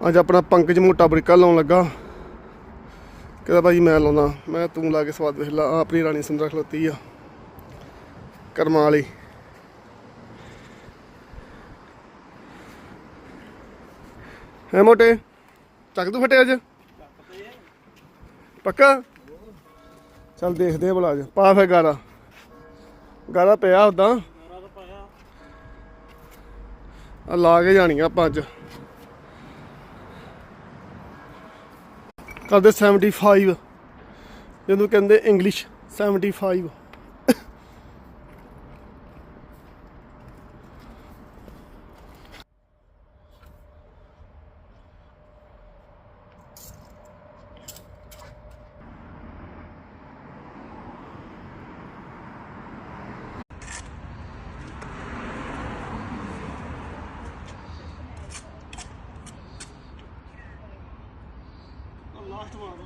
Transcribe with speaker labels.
Speaker 1: ਅੱਜ ਆਪਣਾ ਪੰਕਜ ਮੋਟਾ ਬਰੀਕਾ ਲਾਉਣ ਲੱਗਾ। ਕਹਿੰਦਾ ਭਾਜੀ ਮੈਂ ਲਾਉਣਾ। ਮੈਂ ਤੂੰ ਲਾ ਕੇ ਸਵਾਦ ਵੇਖ ਲਾ। ਆਪਣੀ ਰਾਣੀ ਸੁੰਦਰਾ ਖਲੋਤੀ ਆ ਕਰਮਾਂ ਵਾਲੀ। ਹੈ ਮੋਟੇ ਚੱਕ ਤੂੰ ਫਟੇ ਅੱਜ ਪੱਕਾ। ਚੱਲ ਦੇਖਦੇ ਆ ਭਲਾ ਅੱਜ ਪਾ ਫਿਰ ਗਾਰਾ। ਗਾਰਾ ਪਿਆ ਉੱਦਾਂ ਆ ਲਾ ਕੇ ਜਾਣੀ ਆਪਾਂ ਅੱਜ। ਕਰਦੇ 75 ਜਿਹਨੂੰ ਕਹਿੰਦੇ ਇੰਗਲਿਸ਼ 75। ਲਾਸਟ ਮਾਰਦਾ